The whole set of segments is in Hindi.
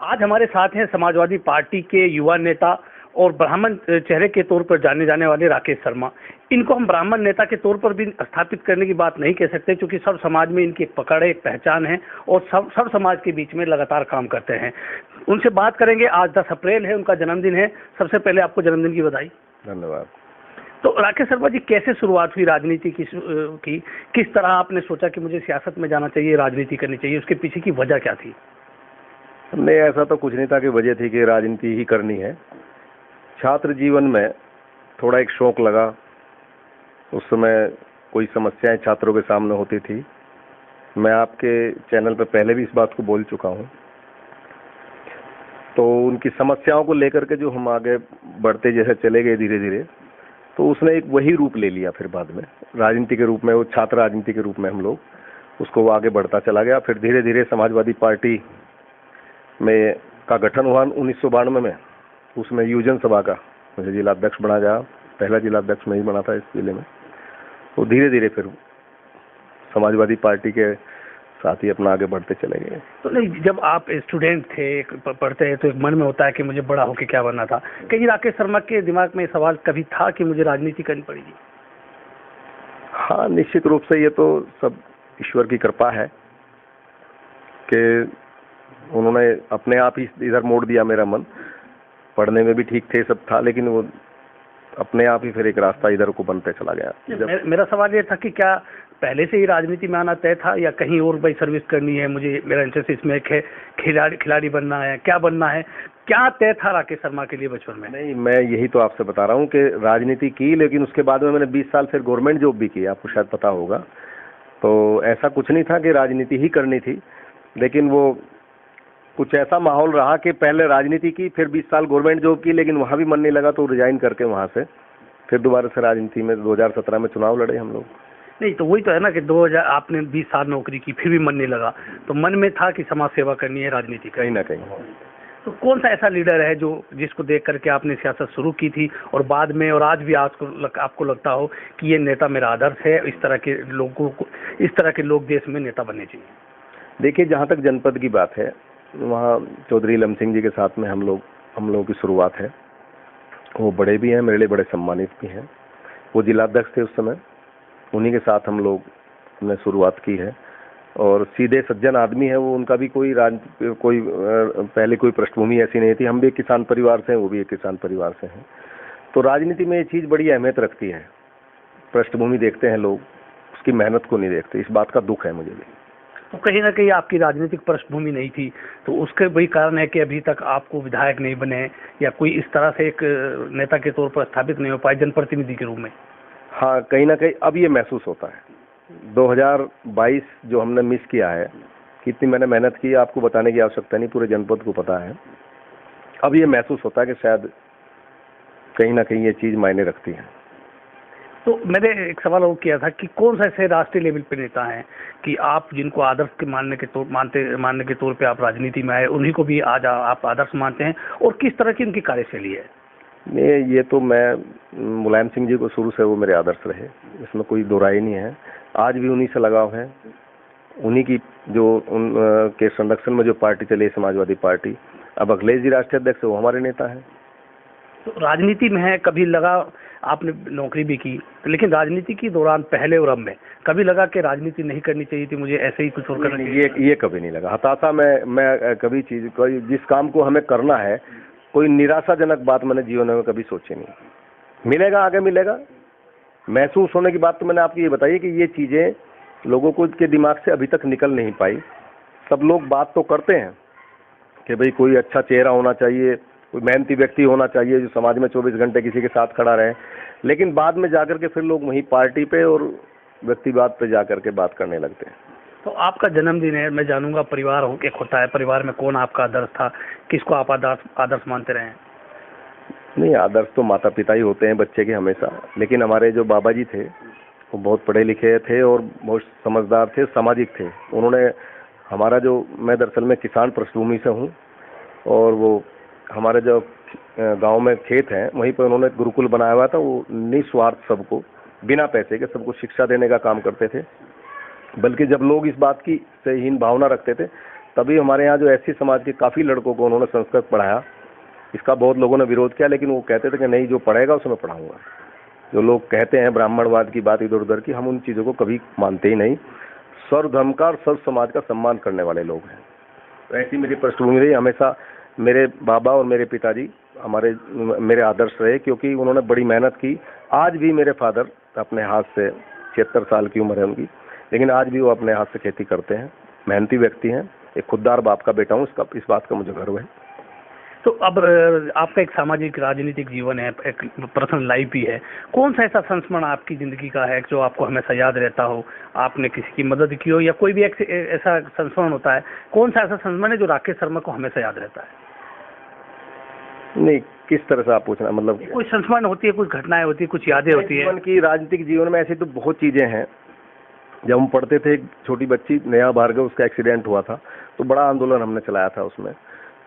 आज हमारे साथ हैं समाजवादी पार्टी के युवा नेता और ब्राह्मण चेहरे के तौर पर जाने जाने वाले राकेश शर्मा। इनको हम ब्राह्मण नेता के तौर पर भी स्थापित करने की बात नहीं कह सकते, क्योंकि सब समाज में इनकी एक पकड़ है, एक पहचान है और सब समाज के बीच में लगातार काम करते हैं। उनसे बात करेंगे। आज 10 अप्रैल है, उनका जन्मदिन है। सबसे पहले आपको जन्मदिन की बधाई। धन्यवाद। तो राकेश शर्मा जी, कैसे शुरुआत हुई राजनीति की? किस तरह आपने सोचा कि मुझे सियासत में जाना चाहिए, राजनीति करनी चाहिए? उसके पीछे की वजह क्या थी? नहीं, ऐसा तो कुछ नहीं था कि वजह थी कि राजनीति ही करनी है। छात्र जीवन में थोड़ा एक शौक लगा। उस समय कोई समस्याएं छात्रों के सामने होती थी। मैं आपके चैनल पर पहले भी इस बात को बोल चुका हूं। तो उनकी समस्याओं को लेकर के जो हम आगे बढ़ते जैसे चले गए धीरे धीरे, तो उसने एक वही रूप ले लिया। फिर बाद में राजनीति के रूप में, वो छात्र राजनीति के रूप में हम लोग उसको आगे बढ़ता चला गया। फिर धीरे धीरे समाजवादी पार्टी में का गठन हुआ 1992 में। उसमें युवजन सभा का मुझे जिला अध्यक्ष बना गया। पहला जिला अध्यक्ष मैं ही बना था इस जिले में। तो धीरे धीरे फिर समाजवादी पार्टी के साथ ही अपना आगे बढ़ते चले गए। तो नहीं, जब आप स्टूडेंट थे, पढ़ते हैं, तो एक मन में होता है कि मुझे बड़ा होकर क्या बनना था। कहीं राकेश शर्मा के दिमाग में सवाल कभी था कि मुझे राजनीति करनी पड़ेगी? हाँ, निश्चित रूप से ये तो सब ईश्वर की कृपा है कि उन्होंने अपने आप ही इधर मोड़ दिया मेरा मन। पढ़ने में भी ठीक थे, सब था, लेकिन वो अपने आप ही फिर एक रास्ता इधर को बनते चला गया। मेरा सवाल ये था कि क्या पहले से ही राजनीति में आना तय था, या कहीं और भाई सर्विस करनी है, मुझे मेरा इंटरेस्ट इसमें है, खिलाड़ी बनना है, क्या बनना है, क्या तय था राकेश शर्मा के लिए बचपन में? नहीं, मैं यही तो आपसे बता रहा हूँ कि राजनीति की, लेकिन उसके बाद में मैंने 20 साल फिर गवर्नमेंट जॉब भी की, आपको शायद पता होगा। तो ऐसा कुछ नहीं था कि राजनीति ही करनी थी, लेकिन वो कुछ ऐसा माहौल रहा कि पहले राजनीति की, फिर 20 साल गवर्नमेंट जॉब की, लेकिन वहाँ भी मन नहीं लगा तो रिजाइन करके वहाँ से फिर दोबारा से राजनीति में 2017 में चुनाव लड़े हम लोग। नहीं, तो वही तो है ना कि 2000 आपने 20 साल नौकरी की, फिर भी मन नहीं लगा, तो मन में था कि समाज सेवा करनी है, राजनीति कहीं ना कहीं। तो कौन सा ऐसा लीडर है जो जिसको देख करके आपने सियासत शुरू की थी और बाद में और आज भी आपको लगता हो कि ये नेता मेरा आदर्श है, इस तरह के लोगों को, इस तरह के लोग देश में नेता बनने चाहिए? देखिए, जहाँ तक जनपद की बात है, वहाँ चौधरी लम सिंह जी के साथ में हम लोगों की शुरुआत है। वो बड़े भी हैं, मेरे लिए बड़े सम्मानित भी हैं। वो जिलाध्यक्ष थे उस समय, उन्हीं के साथ हम लोग हमने शुरुआत की है। और सीधे सज्जन आदमी है वो। उनका भी कोई पहले कोई पृष्ठभूमि ऐसी नहीं थी। हम भी एक किसान परिवार से हैं, वो भी एक किसान परिवार से हैं। तो राजनीति में ये चीज़ बड़ी अहमियत रखती है। पृष्ठभूमि देखते हैं लोग, उसकी मेहनत को नहीं देखते। इस बात का दुख है मुझे भी। तो कहीं ना कहीं आपकी राजनीतिक पृष्ठभूमि नहीं थी, तो उसके वही कारण है कि अभी तक आपको विधायक नहीं बने, या कोई इस तरह से एक नेता के तौर पर स्थापित नहीं हो पाए जनप्रतिनिधि के रूप में? हाँ, कहीं ना कहीं अब ये महसूस होता है। 2022 जो हमने मिस किया है, कितनी मैंने मेहनत की, आपको बताने की आवश्यकता नहीं, पूरे जनपद को पता है। अब ये महसूस होता है कि शायद कहीं ना कहीं ये चीज़ मायने रखती है। तो मैंने एक सवाल और किया था कि कौन सा ऐसे राष्ट्रीय लेवल पे नेता हैं कि आप जिनको आदर्श के मानने के तौर पे आप राजनीति में आए, उन्हीं को भी आज आप आदर्श मानते हैं, और किस तरह की उनकी कार्यशैली है? नहीं, ये तो मैं मुलायम सिंह जी को शुरू से वो मेरे आदर्श रहे, इसमें कोई दो राय नहीं है। आज भी उन्हीं से लगाव है। उन्हीं की जो के संरक्षण में जो पार्टी चली, समाजवादी पार्टी, अब अखिलेश जी राष्ट्रीय अध्यक्ष, वो हमारे नेता हैं। तो राजनीति में है, कभी लगा, आपने नौकरी भी की, लेकिन राजनीति के दौरान पहले और अब में कभी लगा कि राजनीति नहीं करनी चाहिए थी, मुझे ऐसे ही कुछ और करना चाहिए? ये कभी नहीं लगा। हताशा मैं कभी जिस काम को हमें करना है, कोई निराशाजनक बात मैंने जीवन में कभी सोची नहीं। मिलेगा, आगे मिलेगा। महसूस होने की बात तो मैंने आपको ये बताई कि ये चीज़ें लोगों को के दिमाग से अभी तक निकल नहीं पाई। सब लोग बात तो करते हैं कि भाई कोई अच्छा चेहरा होना चाहिए, कोई मेहनती व्यक्ति होना चाहिए जो समाज में 24 घंटे किसी के साथ खड़ा रहे, लेकिन बाद में जाकर के फिर लोग वहीं पार्टी पे और व्यक्तिवाद पे जाकर के बात करने लगते हैं। तो आपका जन्मदिन है, मैं जानूंगा, परिवार एक होता है, परिवार में कौन आपका आदर्श था, किसको आप आदर्श मानते रहे? नहीं, आदर्श तो माता पिता ही होते हैं बच्चे के हमेशा, लेकिन हमारे जो बाबा जी थे वो बहुत पढ़े लिखे थे और बहुत समझदार थे, सामाजिक थे। उन्होंने हमारा मैं दरअसल में किसान पृष्ठभूमि से हूँ, और वो हमारे जो गांव में खेत हैं वहीं पर उन्होंने गुरुकुल बनाया हुआ था। वो निस्वार्थ सबको, बिना पैसे के सबको शिक्षा देने का काम करते थे। बल्कि जब लोग इस बात की से हीन भावना रखते थे तभी हमारे यहाँ जो एससी समाज के काफ़ी लड़कों को उन्होंने संस्कृत पढ़ाया। इसका बहुत लोगों ने विरोध किया, लेकिन वो कहते थे कि नहीं, जो पढ़ेगा उसे मैं पढ़ाऊँगा। जो लोग कहते हैं ब्राह्मणवाद की बात इधर उधर की, हम उन चीज़ों को कभी मानते ही नहीं। सर्व धर्म का और सर्व समाज का सम्मान करने वाले लोग हैं। तो ऐसी मेरी पृष्ठभूमि रही। हमेशा मेरे बाबा और मेरे पिताजी मेरे आदर्श रहे, क्योंकि उन्होंने बड़ी मेहनत की। आज भी मेरे फादर अपने हाथ से, 76 साल की उम्र है उनकी, लेकिन आज भी वो अपने हाथ से खेती करते हैं, मेहनती व्यक्ति हैं। एक खुददार बाप का बेटा हूँ, इस बात का मुझे गर्व है। तो अब आपका एक सामाजिक राजनीतिक जीवन है, एक पर्सनल लाइफ भी है। कौन सा ऐसा संस्मरण आपकी ज़िंदगी का है जो आपको हमेशा याद रहता हो? आपने किसी की मदद की हो या कोई भी ऐसा संस्मरण होता है, कौन सा ऐसा संस्मरण है जो राकेश शर्मा को हमेशा याद रहता है? नहीं, किस तरह से आप पूछना, मतलब कोई संस्मरण होती है, कुछ घटनाएं होती है, कुछ यादें होती है? जीवन की, राजनीतिक जीवन में ऐसी तो बहुत चीज़ें हैं। जब हम पढ़ते थे, एक छोटी बच्ची नेहा भार्गव, उसका एक्सीडेंट हुआ था, तो बड़ा आंदोलन हमने चलाया था उसमें।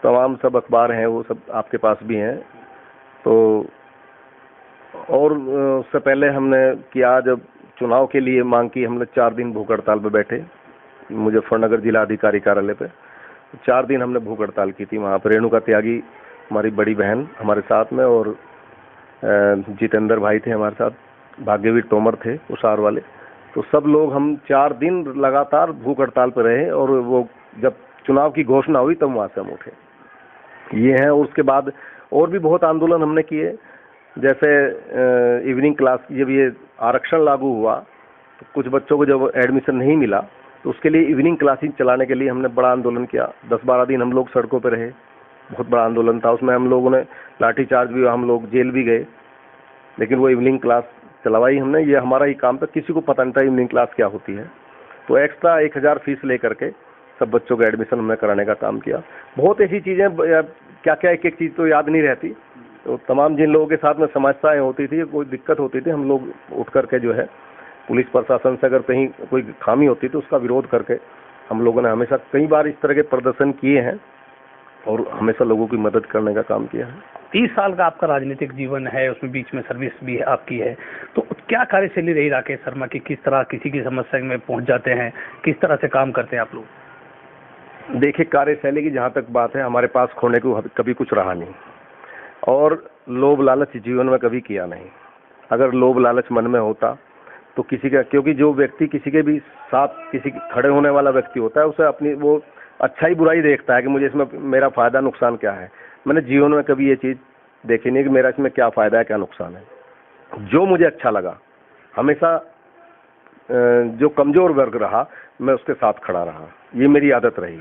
तमाम सब अखबार हैं, वो सब आपके पास भी हैं। तो और उससे पहले हमने किया, जब चुनाव के लिए मांग की, हमने 4 दिन भूख हड़ताल पे बैठे मुजफ्फरनगर जिला अधिकारी कार्यालय पे। 4 दिन हमने भूख हड़ताल की थी वहाँ पर। रेणुका त्यागी हमारी बड़ी बहन हमारे साथ में, और जितेंद्र भाई थे हमारे साथ, भाग्यवीर तोमर थे उसार वाले। तो सब लोग हम 4 दिन लगातार भूख हड़ताल पर रहे, और वो जब चुनाव की घोषणा हुई तब वहाँ से हम उठे। ये हैं। और उसके बाद और भी बहुत आंदोलन हमने किए, जैसे इवनिंग क्लास, जब ये आरक्षण लागू हुआ तो कुछ बच्चों को जब एडमिशन नहीं मिला, तो उसके लिए इवनिंग क्लासिंग चलाने के लिए हमने बड़ा आंदोलन किया। 10-12 दिन हम लोग सड़कों पर रहे, बहुत बड़ा आंदोलन था। उसमें हम लोगों ने लाठीचार्ज भी, हम लोग जेल भी गए, लेकिन वो इवनिंग क्लास चलवाई हमने। ये हमारा ही काम था, किसी को पता नहीं था इवनिंग क्लास क्या होती है। तो एक्स्ट्रा 1000 फीस ले करके सब बच्चों का एडमिशन हमने कराने का काम किया। बहुत ऐसी चीज़ें, क्या क्या एक एक चीज़ तो याद नहीं रहती। तो तमाम जिन लोगों के साथ में समस्याएं होती थी, कोई दिक्कत होती थी, हम लोग उठ करके जो है पुलिस प्रशासन से अगर कहीं कोई खामी होती तो उसका विरोध करके हम लोगों ने हमेशा कई बार इस तरह के प्रदर्शन किए हैं, और हमेशा लोगों की मदद करने का काम किया है। 30 साल का आपका राजनीतिक जीवन है, उसमें बीच में सर्विस भी आपकी है। तो क्या कार्यशैली रही राकेश शर्मा की? किस तरह किसी की समस्या में पहुंच जाते हैं, किस तरह से काम करते हैं आप लोग? देखिए, कार्यशैली की जहाँ तक बात है, हमारे पास खोने को कभी कुछ रहा नहीं, और लोभ लालच जीवन में कभी किया नहीं। अगर लोभ लालच मन में होता तो किसी का, क्योंकि जो व्यक्ति किसी के भी साथ किसी खड़े होने वाला व्यक्ति होता है, उसे अपनी वो अच्छाई बुराई देखता है कि मुझे इसमें मेरा फायदा नुकसान क्या है। मैंने जीवन में कभी ये चीज़ देखी नहीं कि मेरा इसमें क्या फ़ायदा है क्या नुकसान है। जो मुझे अच्छा लगा, हमेशा जो कमज़ोर वर्ग रहा मैं उसके साथ खड़ा रहा। ये मेरी आदत रही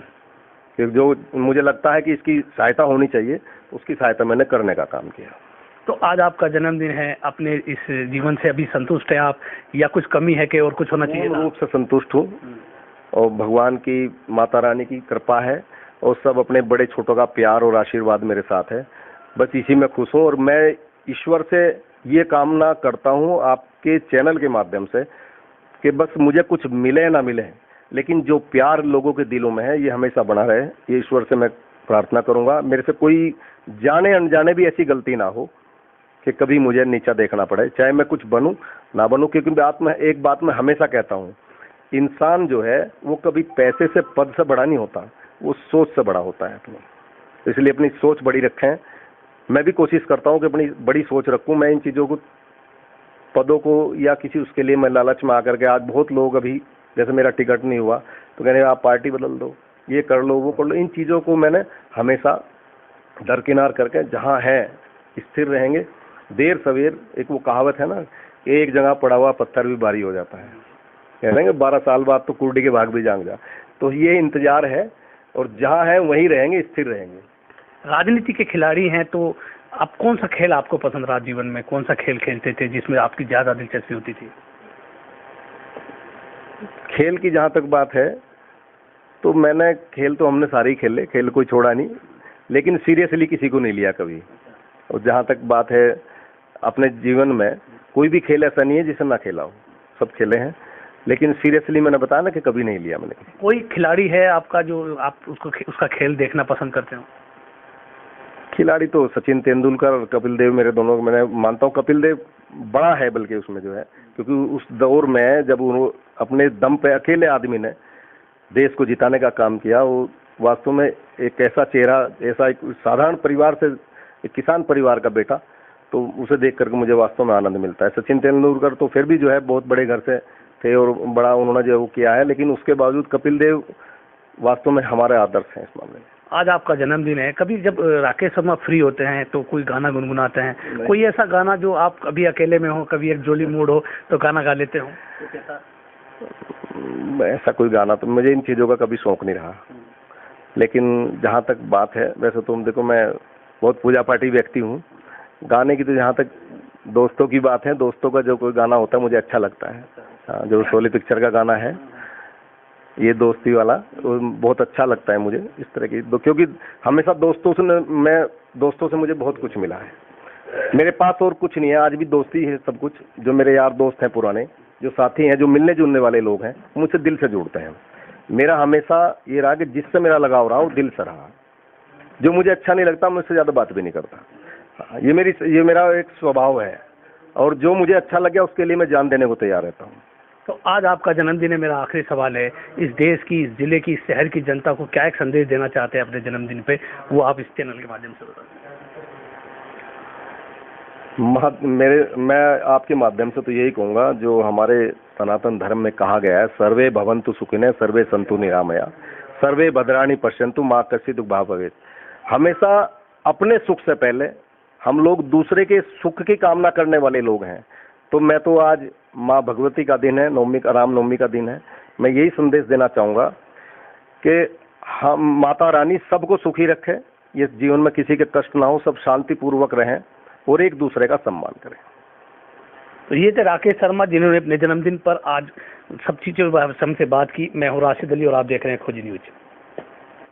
कि जो मुझे लगता है कि इसकी सहायता होनी चाहिए, उसकी सहायता मैंने करने का काम किया। तो आज आपका जन्मदिन है, अपने इस जीवन से अभी संतुष्ट है आप, या कुछ कमी है कि और कुछ होना चाहिए? रूप से संतुष्ट हूँ, और भगवान की, माता रानी की कृपा है, और सब अपने बड़े छोटों का प्यार और आशीर्वाद मेरे साथ है। बस इसी में खुश हूँ, और मैं ईश्वर से ये कामना करता हूँ आपके चैनल के माध्यम से कि बस मुझे कुछ मिले ना मिले, लेकिन जो प्यार लोगों के दिलों में है ये हमेशा बना रहे। ये ईश्वर से मैं प्रार्थना करूँगा। मेरे से कोई जाने अनजाने भी ऐसी गलती ना हो कि कभी मुझे नीचा देखना पड़े, चाहे मैं कुछ बनूं ना बनूं। क्योंकि एक बात मैं हमेशा कहता हूं, इंसान जो है वो कभी पैसे से, पद से बड़ा नहीं होता, वो सोच से बड़ा होता है अपनी। इसलिए अपनी सोच बड़ी रखें। मैं भी कोशिश करता हूं कि अपनी बड़ी सोच रखूं। मैं इन चीज़ों को, पदों को या किसी उसके लिए मैं लालच में आकर के, आज बहुत लोग अभी, जैसे मेरा टिकट नहीं हुआ तो कहने आप पार्टी बदल दो, ये कर लो, वो कर लो। इन चीज़ों को मैंने हमेशा दरकिनार करके जहाँ है स्थिर रहेंगे। देर सवेर, एक वो कहावत है ना, एक जगह पड़ा हुआ पत्थर भी भारी हो जाता है। कह रहे हैं 12 साल बाद तो कुर्डी के भाग भी जाग जा। तो ये इंतजार है, और जहाँ है वहीं रहेंगे, स्थिर रहेंगे। राजनीति के खिलाड़ी हैं, तो आप कौन सा खेल आपको पसंद रहा जीवन में? कौन सा खेल खेलते थे जिसमें आपकी ज़्यादा दिलचस्पी होती थी? खेल की जहाँ तक बात है तो मैंने, खेल तो हमने सारे ही खेले, खेल कोई छोड़ा नहीं, लेकिन सीरियसली किसी को नहीं लिया कभी। और जहाँ तक बात है, अपने जीवन में कोई भी खेल ऐसा नहीं है जिसे ना खेला हो, सब खेले हैं, लेकिन सीरियसली मैंने बताया ना कि कभी नहीं लिया मैंने। कोई खिलाड़ी है आपका जो आप उसका खेल देखना पसंद करते हो? खिलाड़ी तो सचिन तेंदुलकर और कपिल देव, मेरे दोनों, मैंने मानता हूँ कपिल देव बड़ा है बल्कि उसमें जो है, क्योंकि उस दौर में जब उन्होंने अपने दम पे अकेले आदमी ने देश को जिताने का काम किया, वो वास्तव में एक ऐसा चेहरा, ऐसा एक साधारण परिवार से, एक किसान परिवार का बेटा, तो उसे देख करके मुझे वास्तव में आनंद मिलता है। सचिन तेंदुलकर तो फिर भी जो है बहुत बड़े घर से थे और बड़ा उन्होंने जो वो किया है, लेकिन उसके बावजूद कपिल देव वास्तव में हमारे आदर्श हैं इस मामले में। आज आपका जन्मदिन है, कभी जब राकेश शर्मा फ्री होते हैं तो कोई गाना गुनगुनाते हैं? कोई ऐसा गाना जो आप कभी अकेले में हो, कभी एक जोली मूड हो तो गाना गा लेते हो? ऐसा कोई गाना तो मुझे इन चीज़ों का कभी शौक नहीं रहा, लेकिन जहाँ तक बात है, वैसे तो देखो मैं बहुत पूजा पाठी व्यक्ति हूँ। गाने की तो जहाँ तक दोस्तों की बात है, दोस्तों का जो कोई गाना होता है मुझे अच्छा लगता है। हाँ, जो शोले पिक्चर का गाना है ये दोस्ती वाला, वो बहुत अच्छा लगता है मुझे इस तरह की, क्योंकि हमेशा दोस्तों से मुझे बहुत कुछ मिला है। मेरे पास और कुछ नहीं है, आज भी दोस्ती है सब कुछ। जो मेरे यार दोस्त हैं पुराने, जो साथी हैं, जो मिलने जुलने वाले लोग हैं, मुझसे दिल से जुड़ते हैं। मेरा हमेशा ये रहा कि जिससे मेरा लगाव रहा वो दिल से रहा। जो मुझे अच्छा नहीं लगता मैं उससे ज़्यादा बात भी नहीं करता। ये मेरा एक स्वभाव है, और जो मुझे अच्छा लगे उसके लिए मैं जान देने को तैयार रहता हूँ। तो आज आपका जन्मदिन है, मेरा आखिरी सवाल है, इस देश की, इस जिले की, इस शहर की जनता को क्या एक संदेश देना चाहते हैं अपने जन्मदिन पे, वो आप इस चैनल के माध्यम से बताएं। मैं आपके माध्यम से तो यही कहूँगा, जो हमारे सनातन धर्म में कहा गया है, सर्वे भवन्तु सुखिनः सर्वे सन्तु निरामया सर्वे भद्राणि पश्यन्तु मा कश्चित् दुःख भाग् भवेत्। हमेशा अपने सुख से पहले हम लोग दूसरे के सुख की कामना करने वाले लोग हैं। तो मैं तो आज माँ भगवती का दिन है, रामनवमी का दिन है, मैं यही संदेश देना चाहूँगा कि हम माता रानी सबको सुखी रखे, ये जीवन में किसी के कष्ट ना हो, सब शांतिपूर्वक रहें और एक दूसरे का सम्मान करें। तो ये थे राकेश शर्मा, जिन्होंने अपने जन्मदिन पर आज सब चीज़ों से बात की। मैं हूँ राशिद अली और आप देख रहे हैं खोजी न्यूज।